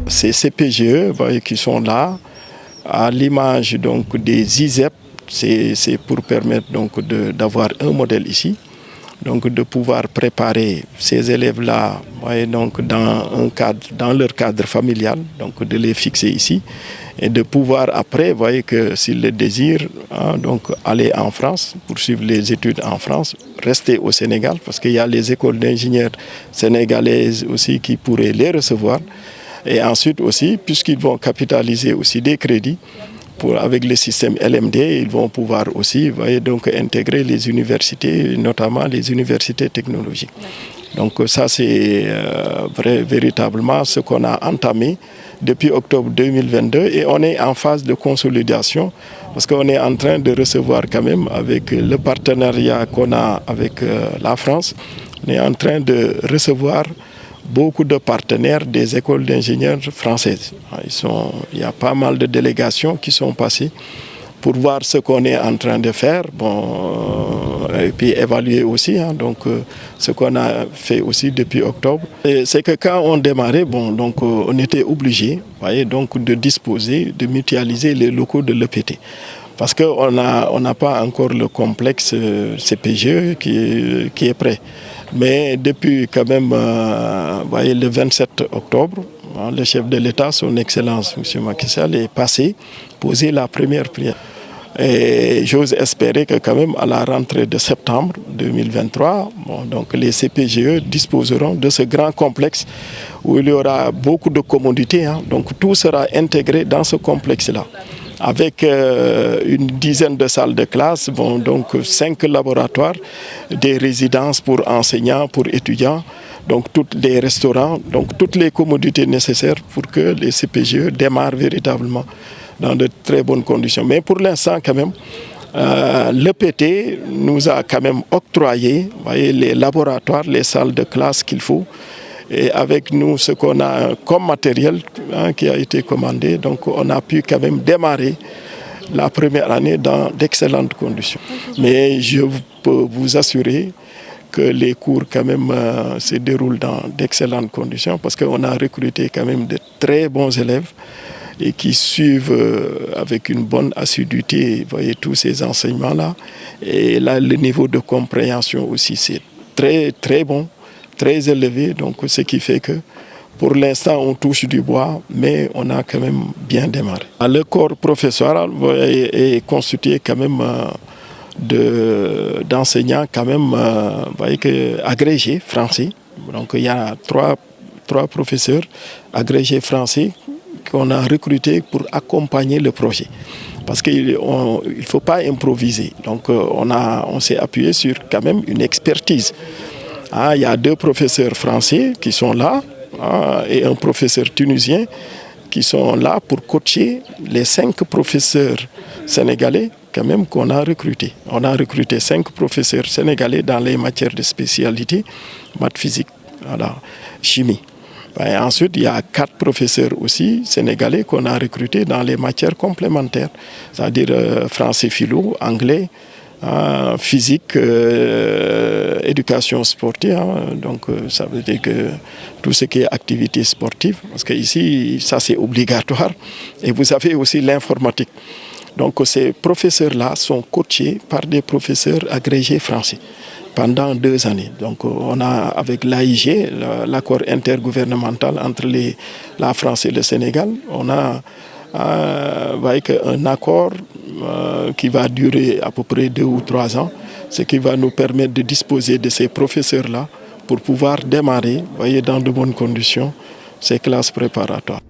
Ces CPGE qui sont là, à l'image donc des ISEP, c'est pour permettre d'avoir un modèle ici, donc de pouvoir préparer ces élèves-là donc dans leur cadre familial, donc de les fixer ici et de pouvoir après, que s'ils le désirent, donc aller en France, poursuivre les études en France, rester au Sénégal, parce qu'il y a les écoles d'ingénieurs sénégalaises aussi qui pourraient les recevoir. Et ensuite aussi, puisqu'ils vont capitaliser aussi des crédits, avec le système LMD, ils vont pouvoir aussi intégrer les universités, notamment les universités technologiques. Donc ça, c'est véritablement ce qu'on a entamé depuis octobre 2022 et on est en phase de consolidation parce qu'on est en train de recevoir quand même avec le partenariat qu'on a avec la France, on est en train de recevoir beaucoup de partenaires des écoles d'ingénieurs françaises. Il y a pas mal de délégations qui sont passées pour voir ce qu'on est en train de faire, et puis évaluer aussi ce qu'on a fait aussi depuis octobre. C'est que quand on démarrait, on était obligé de disposer, de mutualiser les locaux de l'EPT. Parce qu'on n'a pas encore le complexe CPGE qui est prêt. Mais depuis quand même le 27 octobre, le chef de l'État, son Excellence M. Macky Sall, est passé poser la première prière. Et j'ose espérer que quand même à la rentrée de septembre 2023, donc les CPGE disposeront de ce grand complexe où il y aura beaucoup de commodités. Donc tout sera intégré dans ce complexe-là. Avec une dizaine de salles de classe, donc 5 laboratoires, des résidences pour enseignants, pour étudiants, donc tous les restaurants, donc toutes les commodités nécessaires pour que les CPGE démarrent véritablement dans de très bonnes conditions. Mais pour l'instant, quand même, l'EPT nous a quand même octroyé les laboratoires, les salles de classe qu'il faut. Et avec nous, ce qu'on a comme matériel qui a été commandé, donc on a pu quand même démarrer la première année dans d'excellentes conditions. Mais je peux vous assurer que les cours quand même se déroulent dans d'excellentes conditions parce qu'on a recruté quand même de très bons élèves et qui suivent avec une bonne assiduité tous ces enseignements-là. Et là, le niveau de compréhension aussi, c'est très, très bon, très élevé. Donc, ce qui fait que pour l'instant, on touche du bois, mais on a quand même bien démarré. Le corps professoral est constitué quand même d'enseignants quand même agrégés français. Donc, il y a trois professeurs agrégés français qu'on a recrutés pour accompagner le projet. Parce qu'il ne faut pas improviser. Donc on s'est appuyé sur quand même une expertise. Il y a 2 professeurs français qui sont là et un professeur tunisien qui sont là pour coacher les 5 professeurs sénégalais quand même qu'on a recrutés. On a recruté 5 professeurs sénégalais dans les matières de spécialité, maths, physique, chimie. Et ensuite, il y a 4 professeurs aussi sénégalais qu'on a recrutés dans les matières complémentaires, c'est-à-dire français philo, anglais, physique, éducation sportive. Donc ça veut dire que tout ce qui est activité sportive, parce qu'ici, ça c'est obligatoire. Et vous avez aussi l'informatique. Donc ces professeurs-là sont coachés par des professeurs agrégés français pendant 2 années. Donc on a avec l'AIG, l'accord intergouvernemental entre la France et le Sénégal, on a un accord qui va durer à peu près 2 ou 3 ans, ce qui va nous permettre de disposer de ces professeurs-là pour pouvoir démarrer dans de bonnes conditions ces classes préparatoires.